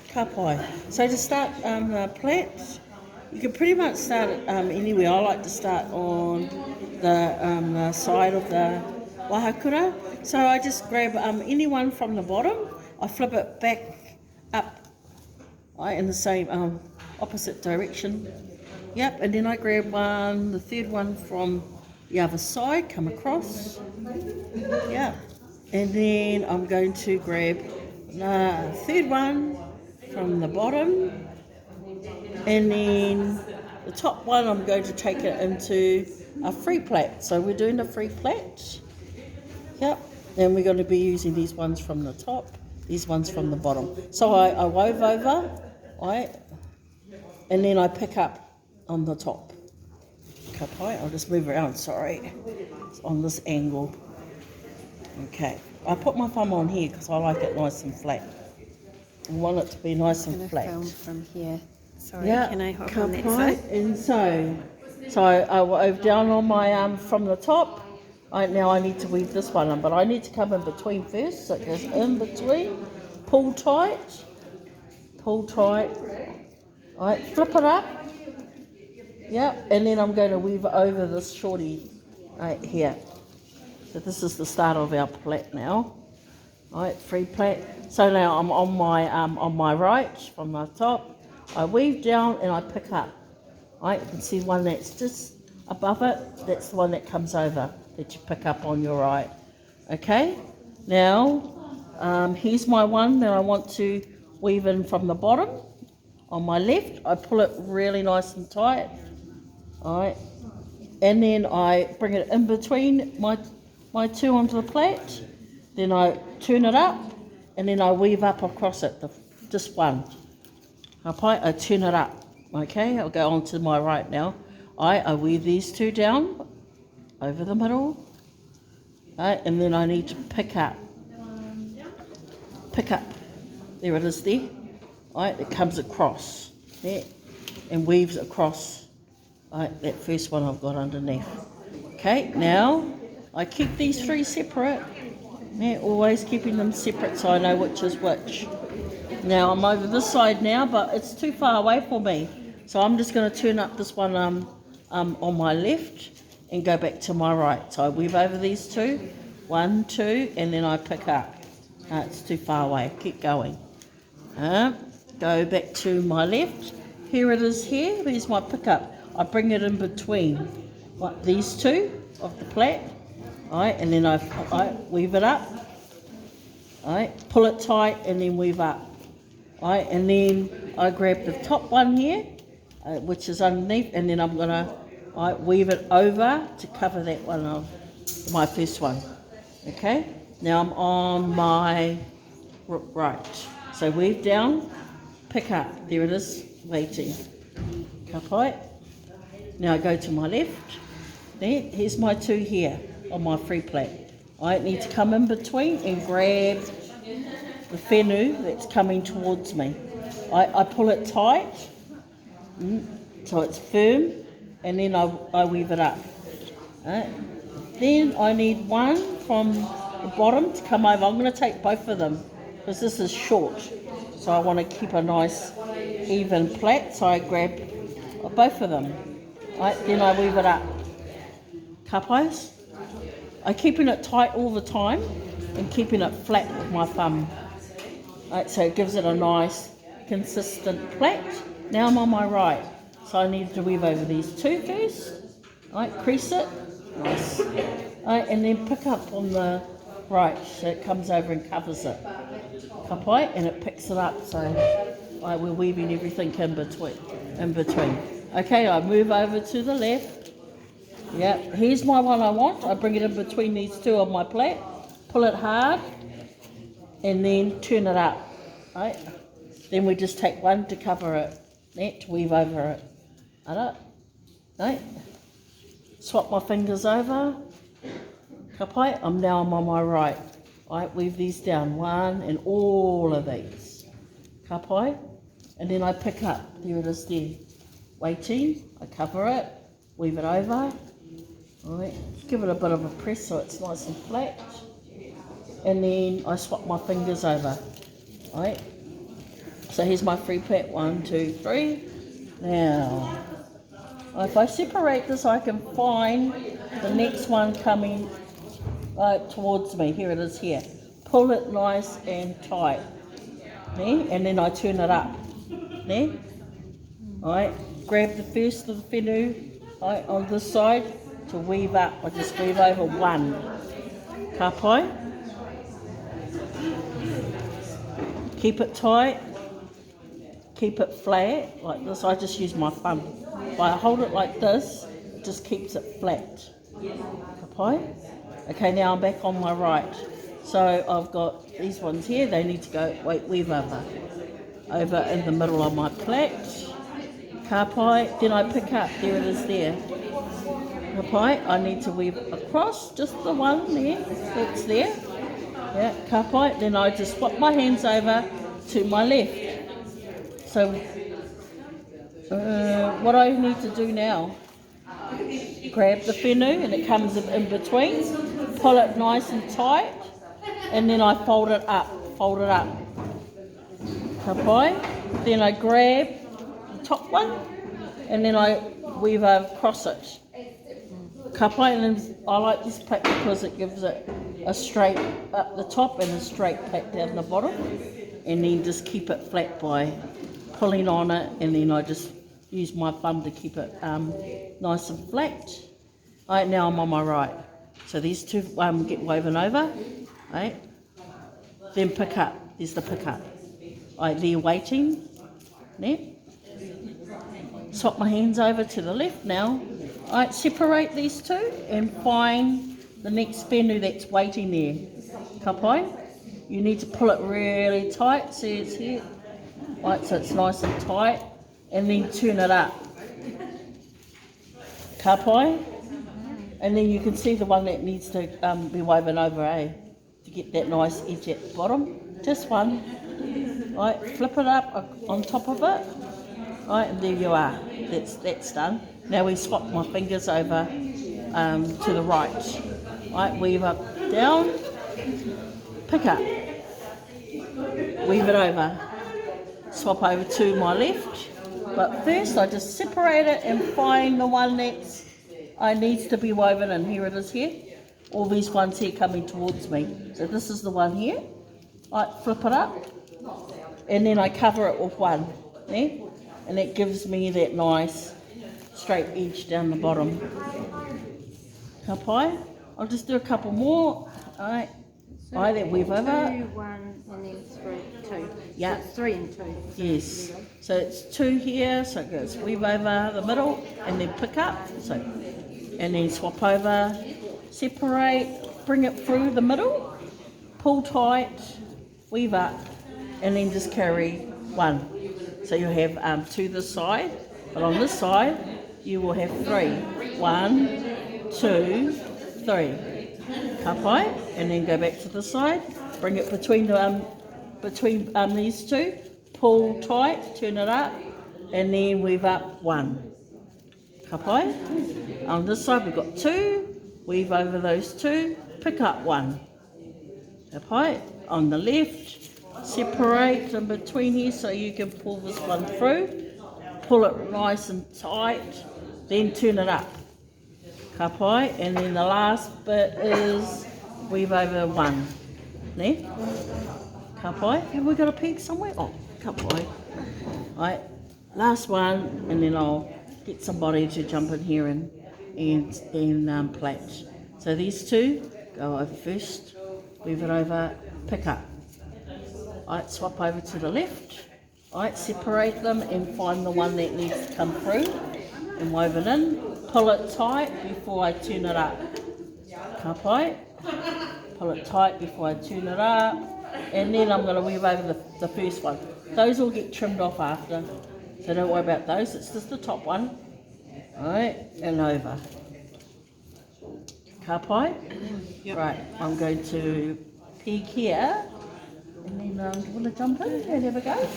ka pai. So to start the plait, you can pretty much start it anywhere. I like to start on the side of the Wahakura. So I just grab any one from the bottom, I flip it back up in the same opposite direction. Yep, and then I grab one, the third one from the other side, come across. Yeah, and then I'm going to grab the third one from the bottom, and then the top one I'm going to take it into a free plait. So we're doing a free plait. Yep, and we're going to be using these ones from the top, these ones from the bottom. So I wove over, and then I pick up on the top. I'll just move around, sorry, it's on this angle. Okay, I put my thumb on here because I like it nice and flat. I want it to be nice and flat. Film from here. Sorry, yeah, can I hop on that side? And so I wove down on my from the top. Now I need to weave this one on, but I need to come in between first, so it goes in between, pull tight, flip it up, and then I'm going to weave it over this shorty right here. So this is the start of our plait now, free plait. So now I'm on my right from the top. I weave down and I pick up. You can see one that's just above it. That's the one that comes over that you pick up on your right. Okay. Now here's my one that I want to weave in from the bottom. On my left, I pull it really nice and tight. And then I bring it in between my two onto the plait. Then I turn it up, and then I weave up across it, just one. I turn it up. Okay, I'll go on to my right now. I weave these two down over the middle, and then I need to pick up. There it is there. It comes across there and weaves across that first one I've got underneath. Okay, now I keep these three separate. Always keeping them separate so I know which is which. Now I'm over this side now, but it's too far away for me. So I'm just going to turn up this one on my left and go back to my right. So I weave over these two, 1, 2, and then I pick up. It's too far away. Keep going. Go back to my left. Here it is here. Here's my pickup. I bring it in between these two of the plait. And then I weave it up. Pull it tight and then weave up. And then I grab the top one here, which is underneath, and then I'm going to weave it over to cover that one of my first one. Okay, now I'm on my right. So weave down, pick up. There it is, waiting. Kapai. Now I go to my left. Here's my two here on my free plait. I need to come in between and grab the whenua that's coming towards me. I pull it tight, so it's firm, and then I weave it up. Then I need one from the bottom to come over. I'm going to take both of them because this is short, so I want to keep a nice even plait, so I grab both of them. Then I weave it up. Kapais. I'm keeping it tight all the time and keeping it flat with my thumb. So it gives it a nice consistent plait. Now I'm on my right, so I need to weave over these two first. Crease it, nice. And then pick up on the right, so it comes over and covers it. Kapai, and it picks it up, so we're weaving everything in between. Okay, I move over to the left. Here's my one I want. I bring it in between these two on my plait, pull it hard, and then turn it up. Then we just take one to cover it, to weave over it. Swap my fingers over. Kapai, I'm on my right. Weave these down, one and all of these. Kapai, and then I pick up. There it is there. Waiting, I cover it, weave it over. Give it a bit of a press so it's nice and flat. And then I swap my fingers over. So here's my free plait, 1, 2, 3. Now, if I separate this, I can find the next one coming towards me. Here it is here. Pull it nice and tight. And then I turn it up. Right, grab the first of the whenua on this side to weave up. I just weave over one. Ka pai. Keep it tight. Keep it flat like this. I just use my thumb. If I hold it like this, it just keeps it flat. Ka pai. Okay, now I'm back on my right. So I've got these ones here. They need to go weave over in the middle of my plait. Ka pai, then I pick up, there it is there. Ka pai, I need to weave across, just the one there, that's there. Yeah, ka pai, then I just swap my hands over to my left. So, what I need to do now, grab the whenua and it comes in between, pull it nice and tight, and then I fold it up. Ka pai, then I grab top one, and then I weave across it. Ka pai, and then I like this plait because it gives it a straight up the top and a straight plait down the bottom, and then just keep it flat by pulling on it, and then I just use my thumb to keep it nice and flat. Right, now I'm on my right. So these two get woven over, right? Then pick up. There's the pick up. Right, they're waiting. There. Swap my hands over to the left now. Right, separate these two and find the next whenua that's waiting there. Ka pai. You need to pull it really tight. See, it's here. Right, so it's nice and tight. And then turn it up. Ka pai. And then you can see the one that needs to be woven over, to get that nice edge at the bottom. Just one. Right, flip it up on top of it. Right, and there you are. That's done. Now we swap my fingers over to the right. Right, weave up, down, pick up, weave it over, swap over to my left. But first I just separate it and find the one that needs to be woven in. Here it is here. All these ones here coming towards me. So this is the one here. Right, flip it up, and then I cover it with one. And that gives me that nice straight edge down the bottom. Ka pai. I'll just do a couple more. Alright. So That weave over. 2, 1, and then 3, 2. Yeah. So it's 3 and 2. Yes. So it's 2 here, so it goes weave over the middle and then pick up. So, and then swap over, separate, bring it through the middle, pull tight, weave up, and then just carry one. So you have 2 this side, but on this side you will have 3. 1, 2, 3. Ka pai, and then go back to the side, bring it between these two, pull tight, turn it up, and then weave up 1. Ka pai. On this side we've got 2, weave over those 2, pick up 1. Ka pai. On the left, separate in between here so you can pull this one through, pull it nice and tight, then turn it up. Ka pai, and then the last bit is weave over 1. Ka pai. Have we got a peg somewhere? Oh, ka pai. Right, last one, and then I'll get somebody to jump in here and plait. So these two go over first, weave it over, pick up. Right, swap over to the left. Right, separate them and find the one that needs to come through and wove it in. Pull it tight before I turn it up. Ka pai. Pull it tight before I turn it up. And then I'm going to weave over the first one. Those will get trimmed off after, so don't worry about those. It's just the top one. Alright, and over. Ka pai. Yep. Right, I'm going to peg here. And then do you want to jump in and have a go?